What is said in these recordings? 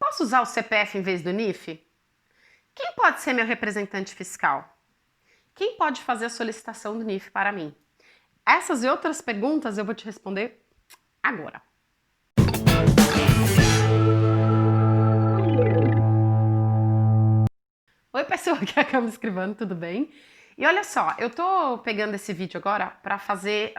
Posso usar o CPF em vez do NIF? Quem pode ser meu representante fiscal? Quem pode fazer a solicitação do NIF para mim? Essas e outras perguntas eu vou te responder agora. Oi, pessoa que acaba me escrevendo, tudo bem? E olha só, eu tô pegando esse vídeo agora para fazer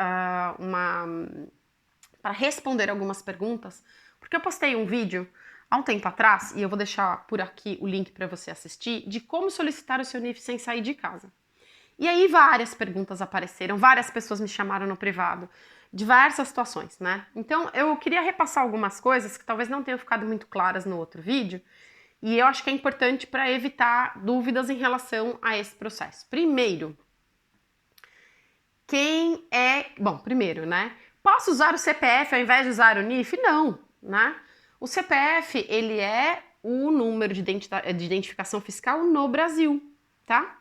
para responder algumas perguntas, porque eu postei um vídeo há um tempo atrás, e eu vou deixar por aqui o link para você assistir, de como solicitar o seu NIF sem sair de casa. E aí várias perguntas apareceram, várias pessoas me chamaram no privado, diversas situações, né? Então eu queria repassar algumas coisas que talvez não tenham ficado muito claras no outro vídeo, e eu acho que é importante para evitar dúvidas em relação a esse processo. Primeiro, primeiro, né? Posso usar o CPF ao invés de usar o NIF? Não, né? O CPF, ele é o número de identificação fiscal no Brasil, tá?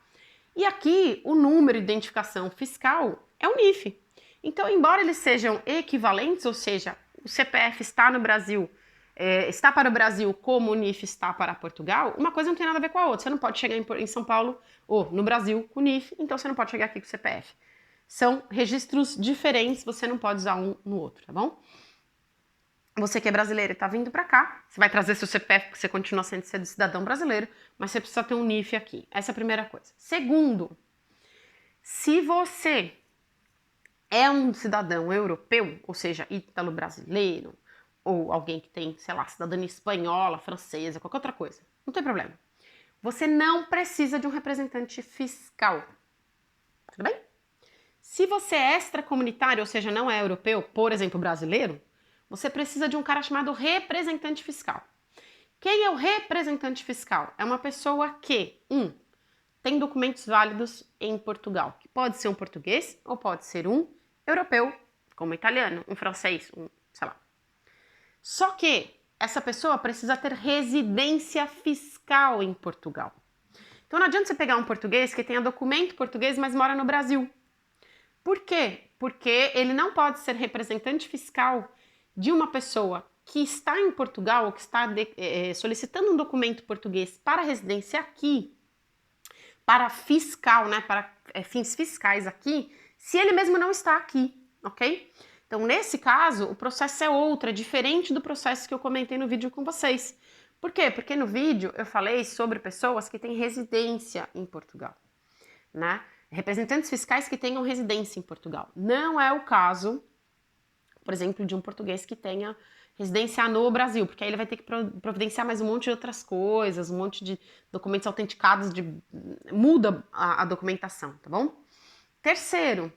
E aqui, o número de identificação fiscal é o NIF. Então, embora eles sejam equivalentes, ou seja, o CPF está no Brasil, está para o Brasil como o NIF está para Portugal, uma coisa não tem nada a ver com a outra. Você não pode chegar em São Paulo ou no Brasil com o NIF, então você não pode chegar aqui com o CPF. São registros diferentes, você não pode usar um no outro, tá bom? Você que é brasileiro e tá vindo para cá, você vai trazer seu CPF porque você continua sendo cidadão brasileiro, mas você precisa ter um NIF aqui. Essa é a primeira coisa. Segundo, se você é um cidadão europeu, ou seja, ítalo-brasileiro, ou alguém que tem, sei lá, cidadania espanhola, francesa, qualquer outra coisa, não tem problema. Você não precisa de um representante fiscal. Tudo bem? Se você é extracomunitário, ou seja, não é europeu, por exemplo, brasileiro, você precisa de um cara chamado representante fiscal. Quem é o representante fiscal? É uma pessoa que, tem documentos válidos em Portugal, que pode ser um português ou pode ser um europeu, como italiano, um francês, sei lá. Só que essa pessoa precisa ter residência fiscal em Portugal. Então não adianta você pegar um português que tenha documento português, mas mora no Brasil. Por quê? Porque ele não pode ser representante fiscal de uma pessoa que está em Portugal ou que está solicitando um documento português para residência aqui, para fiscal, né, para fins fiscais aqui, se ele mesmo não está aqui, ok? Então, nesse caso, o processo é outro, é diferente do processo que eu comentei no vídeo com vocês. Por quê? Porque no vídeo eu falei sobre pessoas que têm residência em Portugal, né? Representantes fiscais que tenham residência em Portugal. Não é o caso, por exemplo, de um português que tenha residência no Brasil, porque aí ele vai ter que providenciar mais um monte de outras coisas, um monte de documentos autenticados, muda a documentação, tá bom? Terceiro,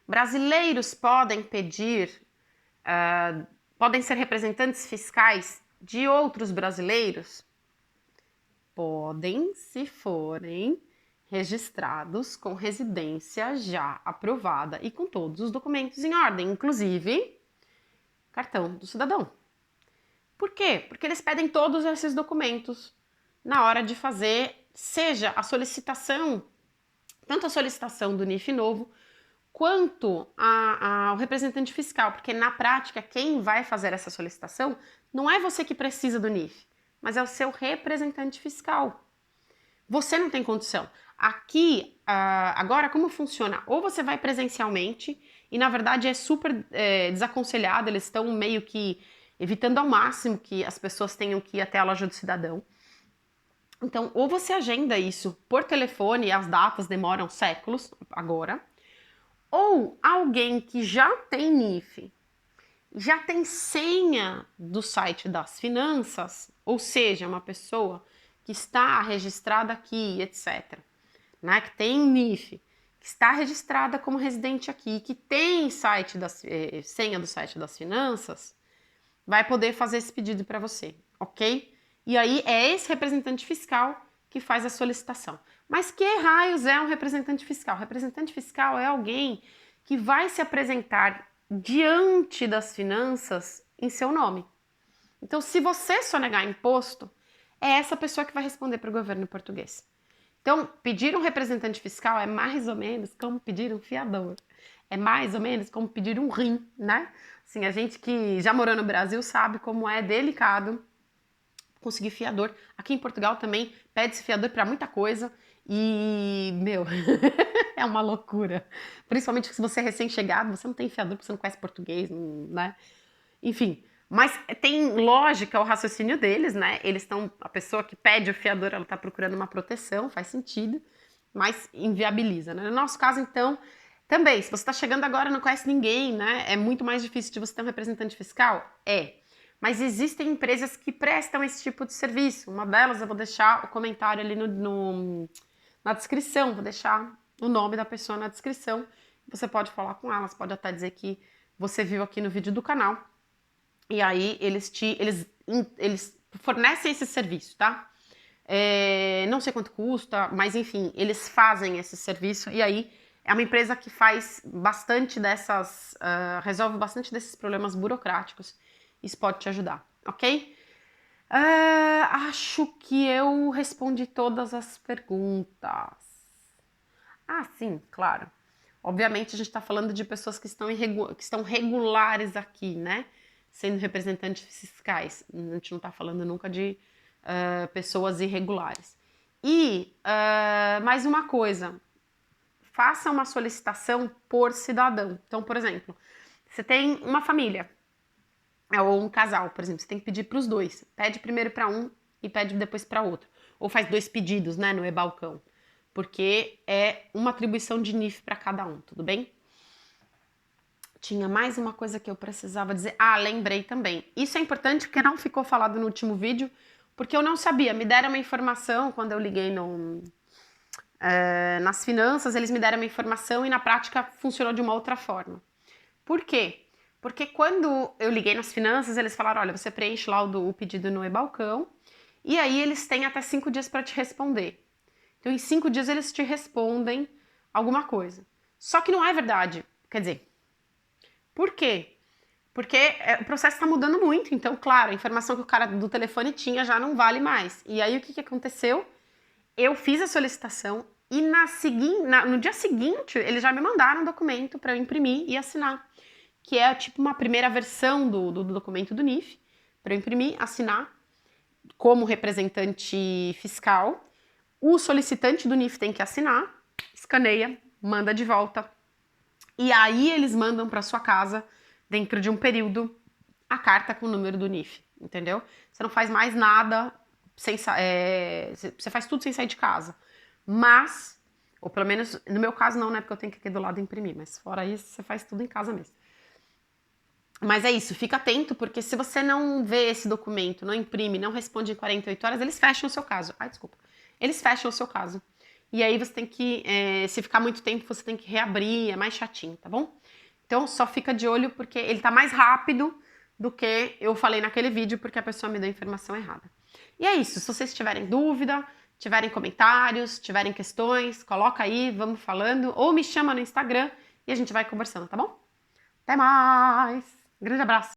brasileiros podem podem ser representantes fiscais de outros brasileiros? Podem, se forem registrados com residência já aprovada e com todos os documentos em ordem, inclusive cartão do cidadão. Por quê? Porque eles pedem todos esses documentos na hora de fazer, seja a solicitação, tanto a solicitação do NIF novo, quanto ao representante fiscal, porque na prática quem vai fazer essa solicitação não é você que precisa do NIF, mas é o seu representante fiscal. Você não tem condição. Aqui, agora, como funciona? Ou você vai presencialmente, e na verdade é super desaconselhado, eles estão meio que evitando ao máximo que as pessoas tenham que ir até a loja do cidadão. Então, ou você agenda isso por telefone, e as datas demoram séculos agora, ou alguém que já tem NIF, já tem senha do site das finanças, ou seja, uma pessoa que está registrada aqui, etc., né, que tem NIF, que está registrada como residente aqui, que tem senha do site das finanças, vai poder fazer esse pedido para você, ok? E aí é esse representante fiscal que faz a solicitação. Mas que raios é um representante fiscal? Representante fiscal é alguém que vai se apresentar diante das finanças em seu nome. Então, se você sonegar imposto, é essa pessoa que vai responder para o governo português. Então, pedir um representante fiscal é mais ou menos como pedir um fiador. É mais ou menos como pedir um rim, né? Assim, a gente que já morou no Brasil sabe como é delicado conseguir fiador. Aqui em Portugal também pede-se fiador para muita coisa e, meu, é uma loucura. Principalmente se você é recém-chegado, você não tem fiador porque você não conhece português, né? Enfim, mas tem lógica o raciocínio deles, né? Eles estão, a pessoa que pede o fiador, ela está procurando uma proteção, faz sentido, mas inviabiliza, né? No nosso caso, então, também, se você está chegando agora e não conhece ninguém, né? É muito mais difícil de você ter um representante fiscal? É. Mas existem empresas que prestam esse tipo de serviço. Uma delas eu vou deixar o comentário ali na descrição, vou deixar o nome da pessoa na descrição. Você pode falar com elas, pode até dizer que você viu aqui no vídeo do canal. E aí eles fornecem esse serviço, tá? Não sei quanto custa, mas enfim, eles fazem esse serviço e aí é uma empresa que faz bastante resolve bastante desses problemas burocráticos. Isso pode te ajudar, ok? Acho que eu respondi todas as perguntas. Ah, sim, claro. Obviamente a gente está falando de pessoas que estão regulares aqui, né? Sendo representantes fiscais. A gente não está falando nunca de pessoas irregulares. E mais uma coisa, faça uma solicitação por cidadão. Então, por exemplo, você tem uma família, ou um casal, por exemplo, você tem que pedir para os dois. Pede primeiro para um e pede depois para outro. Ou faz 2 pedidos, né, no e-balcão. Porque é uma atribuição de NIF para cada um, tudo bem? Tinha mais uma coisa que eu precisava dizer. Ah, lembrei também. Isso é importante porque não ficou falado no último vídeo, porque eu não sabia. Me deram uma informação quando eu liguei nas finanças, eles me deram uma informação e na prática funcionou de uma outra forma. Por quê? Porque quando eu liguei nas finanças, eles falaram, olha, você preenche lá o pedido no e-balcão e aí eles têm até 5 dias para te responder. Então, em 5 dias eles te respondem alguma coisa. Só que não é verdade. Quer dizer, por quê? Porque o processo está mudando muito. Então, claro, a informação que o cara do telefone tinha já não vale mais. E aí, o que aconteceu? Eu fiz a solicitação e no dia seguinte eles já me mandaram um documento para eu imprimir e assinar. Que é tipo uma primeira versão do documento do NIF, para eu imprimir, assinar como representante fiscal. O solicitante do NIF tem que assinar, escaneia, manda de volta. E aí eles mandam para sua casa, dentro de um período, a carta com o número do NIF, entendeu? Você não faz mais nada, você faz tudo sem sair de casa. Mas, ou pelo menos, no meu caso não, né? Porque eu tenho que ir aqui do lado imprimir, mas fora isso, você faz tudo em casa mesmo. Mas é isso, fica atento, porque se você não vê esse documento, não imprime, não responde em 48 horas, eles fecham o seu caso. Ai, desculpa. Eles fecham o seu caso. E aí você tem que, se ficar muito tempo, você tem que reabrir, é mais chatinho, tá bom? Então só fica de olho, porque ele tá mais rápido do que eu falei naquele vídeo, porque a pessoa me deu a informação errada. E é isso, se vocês tiverem dúvida, tiverem comentários, tiverem questões, coloca aí, vamos falando, ou me chama no Instagram e a gente vai conversando, tá bom? Até mais! Grande abraço!